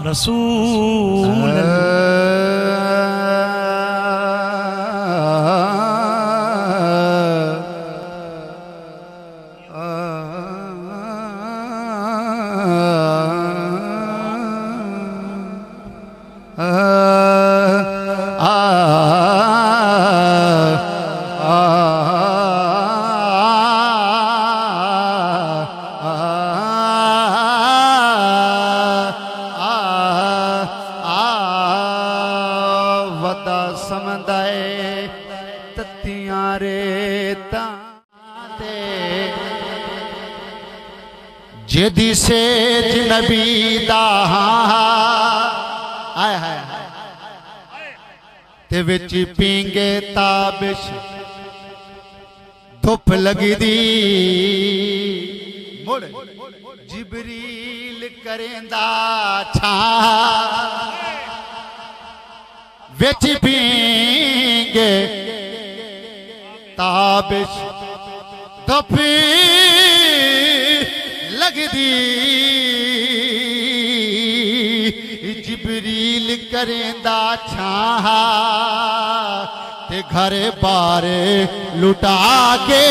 रसूल जेदी सेज नबी दा आय हाय ते विच पींगे ताबिश धुप लगी दी मुड़ जिबरील करेंदा छा विच पींगे ताबिश धुप लगदी जिबरील करेंदा छाह ते घर बार लुटा के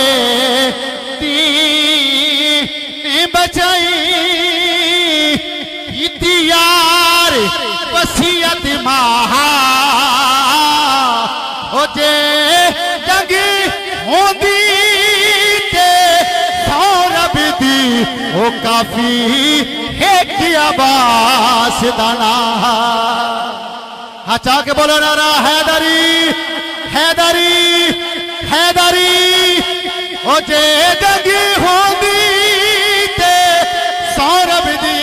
तीन बचाई यार वसीयत महा हो जे जंग होंदी ओ काफी है कि अब्बास दाना हाँ चाह के बोलो नारा हैदरी हैदरी हैदरी ओ जे जंगी होंदी ते सौरभ दी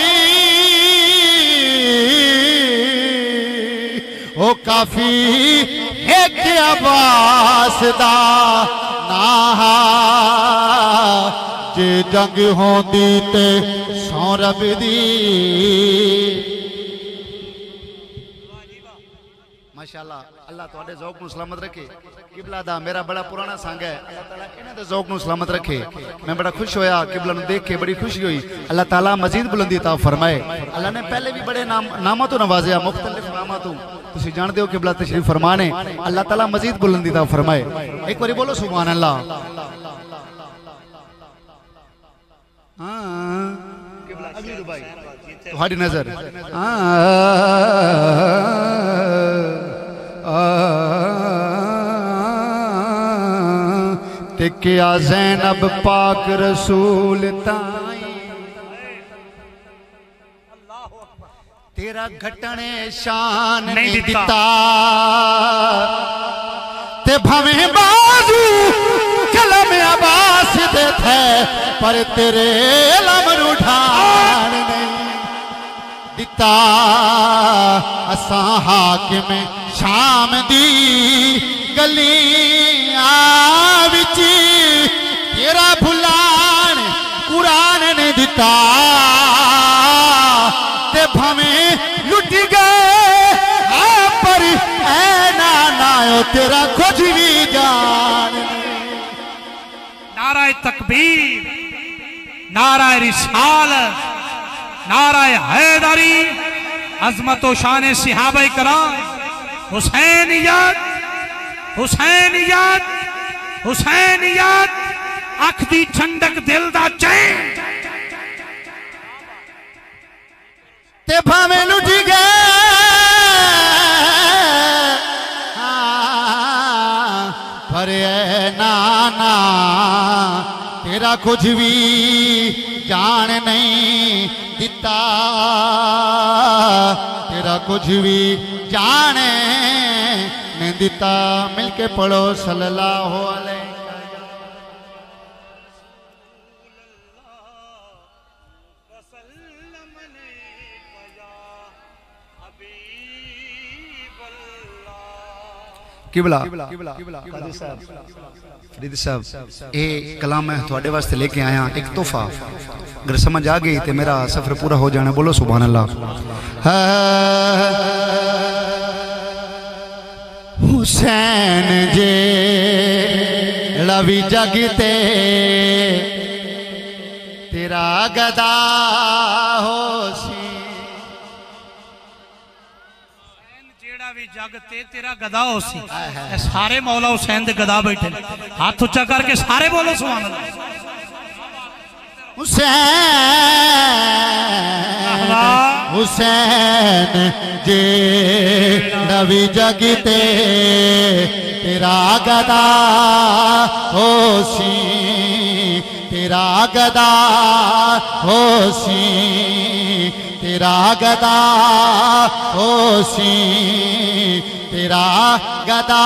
ओ काफी है कि अब्बास दाना जे जंग होंदी ते सौरभ दी माशाअल्लाह अल्लाह तुहाडे ज़ौक़ नूं सलामत रखे किबला दा मेरा बड़ा पुराना संग है अल्लाह ताला इन्हां दे ज़ौक़ नूं सलामत रखे मैं बड़ा खुश होया किबला नूं देख के बड़ी खुशी हुई अल्लाह ताला मजीद बुलंदी अता फरमाए अल्लाह ने पहले भी बड़े नामां तो नवाजिया मुख्तलिफ नामां तो तुसीं जानदे हो किबला तशरीफ फरमाने अल्लाह ताला मजीद बुलंदी अता फरमाए एक बारी बोलो सुभान अल्लाह अगली दुबाई तुम्हारी नजर ते क्या ज़ैनब पाक रसूल ताई तेरा घटने शान नहीं दिता ते भवें बाजू कलम अब्बास दे थे पर तेरे लम रूठान नहीं दिता असा हाकिम शाम दी गलियां विच तेरा भुलान कुरान ने दिता ते भवें लुट गए पर ऐ ना नायो तेरा कुछ भी जान नाराए तकबीर नाराए रिसालत नाराए हैदरी अजमत व शान सहाबा कराम हुसैनियत हुसैनियत हुसैनियत अख दी ठंडक दिल दा चैन ते भावें लुट गए पर ऐ नाना तेरा कुछ भी जान नहीं दिता तेरा कुछ भी जाने नहीं दिता मिलके पढ़ो सल्लल्लाहु अलैहि किबला फरीद साहब ये कलाम मैं थोड़े वास्ते लेके आया एक तोहफा अगर समझ आ गई तो मेरा सफर पूरा हो जाना बोलो सुभान अल्लाह हुसैन जे लवी जगते तेरा गदा हो सी भी जग ते तेरा गदा हो सी सारे मौला हुसैन दे गदा बैठे हाथ उच्चा करके सारे बोलो सुभान अल्लाह हुसैन हुसैन जे नबी जगते तेरा गदा होसी तेरा गदा होसी तेरा गदा होसी तेरा गदा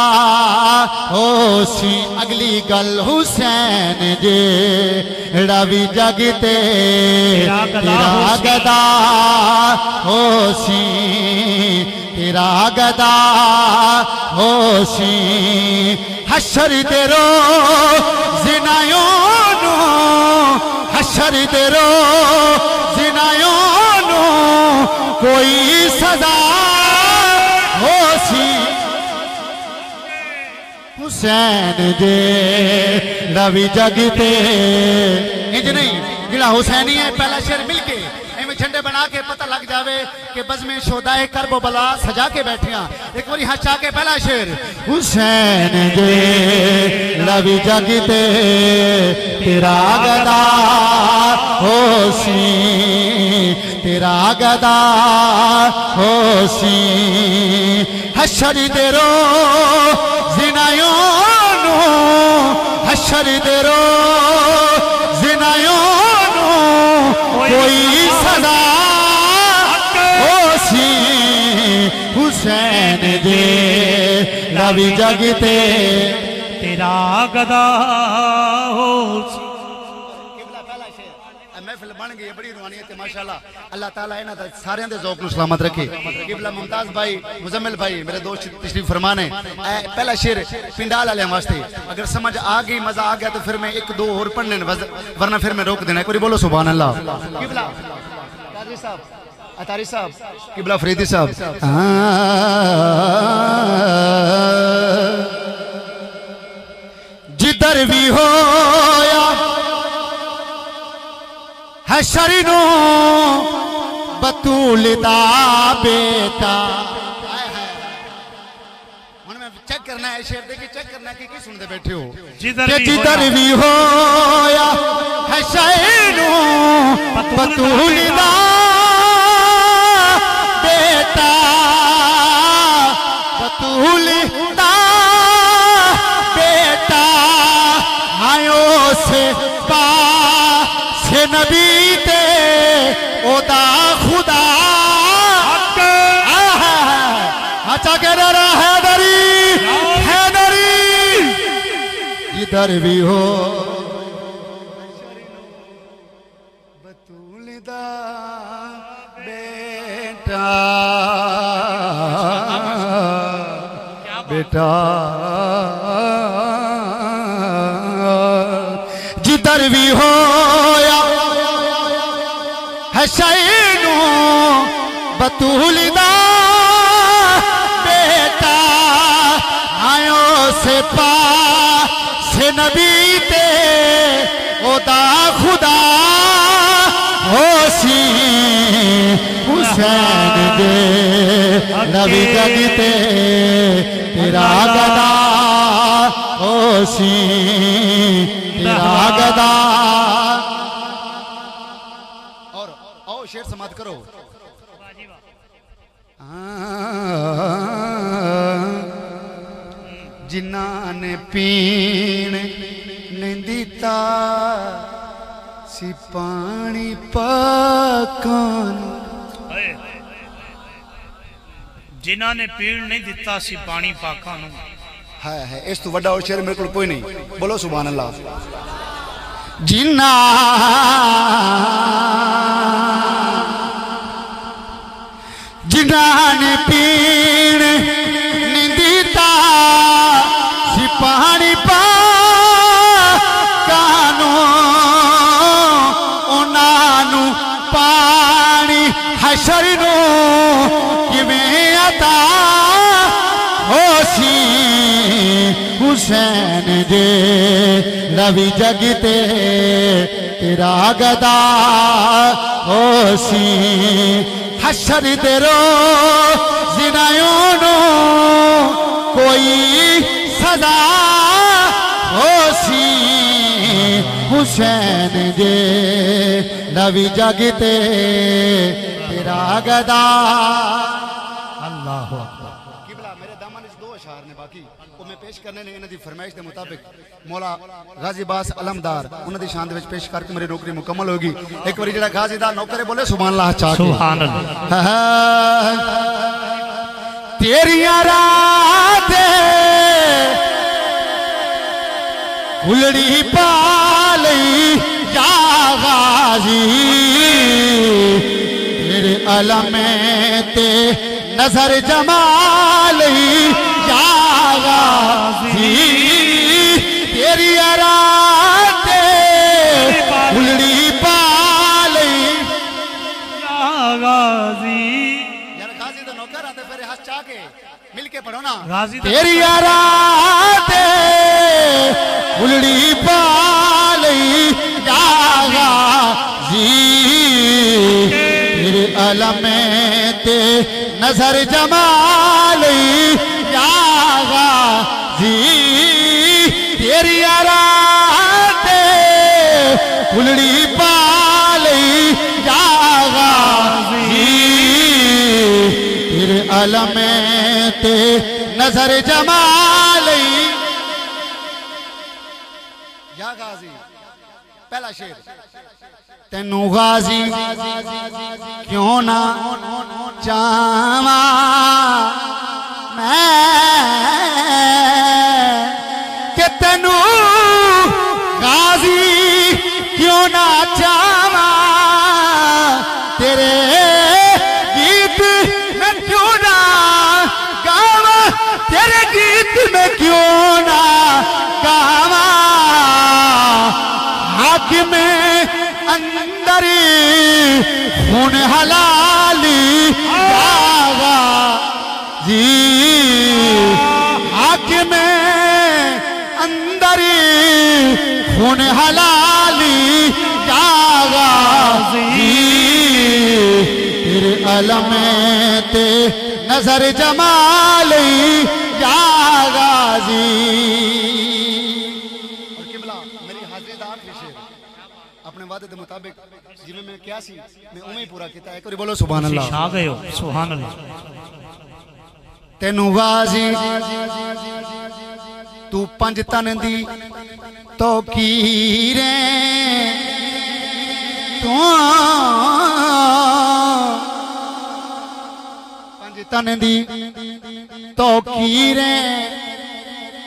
होसी अगली गल हुसैन जे रवि जगते तेरा गदा होसी तेरा गदा होसी हशर तेरो जिनायो नो हशर तेरो जिनायो नो कोई सदा होसी हुसैन जे रवि जगते इंज नहीं जिला हुसैनी है पहला शेर मिलके इवें झंडे बना के पता लग जावे कि बज़्म शोदाए करबो बला सजा के बैठे एक बारी हाथ चाह के पहला शेर हुसैन जे रवि जगते तेरा गदा होसी तेरा गदा होसी हशर तेरो जिनायो नो हशर तेरो जिनायो नो कोई सदा होसी हुसैन दे रवि जगते तेरा गदा होसी महफिल बन गई बड़ी रूहानियत है माशाल्लाह अल्लाह ताला इन्हां दा सारियां दे ज़ौक़ नूं सलामत रखे किबला मुमताज भाई मुजम्मिल भाई मेरे दोस्त तशरीफ फरमान है पहला शेर पिंडाल वाले वास्ते अगर समझ आ गई मजा आ गया तो फिर मैं एक दो और पढ़ने वरना फिर मैं रोक देना एक बार बोलो सुभान अल्लाह किबला कादरी साहब अतारी साहब किबला फरीदी साहब जिधर भी होया हशरनो बतूल दा बेटा हुन मैं चेक करना है शेर देखिए चेक करना है कि सुनते बैठे हो जिधर भी होया हशरनो बतूल दा बेटा बतूल दा बेटा आयो से पा नबी ते ओदा खुदा अच्छा कह रहा हैदरी इधर भी हो बतूल दा बेटा बेटा जिधर भी हो हसैनो बतूल दा बेटा आयो से पा से नबी ते ओदा खुदा होसी हुसैन दे नबी जगते तेरा गदा होसी तेरा गदा शेर समाप्त करो जिन्ना ने पीण नहीं दिता सी पानी पाकन जिन्ना ने पीण नहीं दिता सी पानी पाकन है इस तो वड्डा और शेर मेरे को कोई नहीं बोलो सुभान अल्लाह जिन्ना जिन्ना पीण नहीं दिता सी पानी पा कानू उन्हां पानी हशर नू किवें अता होसी हुसैन जे रवि जगते तेरा गदा होसी हशर तेरो जिनायों कोई सदा होसी हुसैन जे नवी जगते तेरा गदा। अल्लाह किबला मेरे दामन दो अशार ने बाकी वो मैं पेश करने ने इन्हां दी फरमाइश के मुताबिक मौला गाजी बास अलमदार उन्हां दी शान दे विच पेश करके मेरी नौकरी मुकम्मल होगी। एक बारी जेड़ा गाजी दा नौकर है बोले सुभान अल्लाह चाह के सुभान अल्लाह। तेरियां रातें उलड़ी पाली या गाजी तेरे अलमे ते नजर जमाली या गाजी तेरी रातें उलड़ी पाली या गाजी। यार गाजी तो नौकर आते फिर हंस चाह के मिल के पढ़ो ना। गाजी तेरी रातें उलड़ी पाली या गाजी तेरे अलमे ते नजर जमाली या गाजी तेरी रातें उलड़ी पाली या गाजी तेरे अलमे ते नजर जमाली या गाजी। पहला शेर तेनू गाजी क्यों ना चावा मैं कि तेनू गाजी क्यों ना चावा तेरे गीत में क्यों ना गावा तेरे गीत में क्यों ना गावा हाथ में अंदर खून हलाली गावा जी हाथ में अंदर खून हलाली गावा जी तेरे अलमे ते नजर जमाली गावा जी। अपने वादे के मुताबिक जिवें मैं क्या सी मैं उवें ही पूरा किया। एक बार बोलो सुभान अल्लाह। छा गए हो सुभान अल्लाह। तेनू गाजी तू पंज तन दी तो कीरे तू पंज तन दी तो कीरे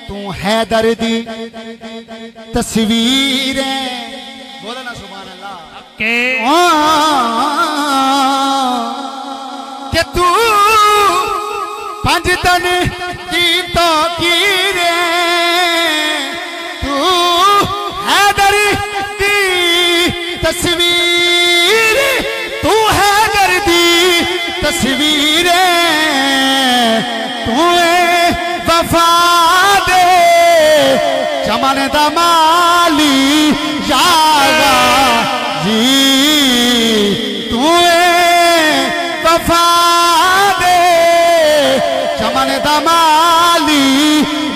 तू हैदर दी तस्वीरें बोलो ना सुभान अल्लाह के तू पंज तन की तो कीरे तू हैदर दी तस्वीर तू हैदर दी तस्वीर तू वफा दे चमन दा माली यागा जी तू वफा दे चमन दा माली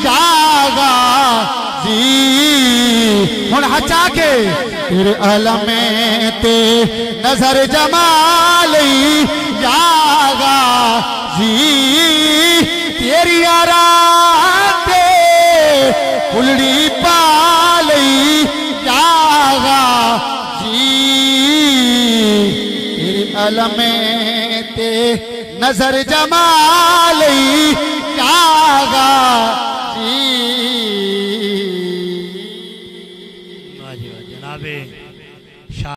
यागा जी। हुण हचा के तेरे अलमे ते नजर जमाली यागा जी तेरी रातें उलड़ी पाली यागा जी तेरे अलमे ते नजर जमाली यागा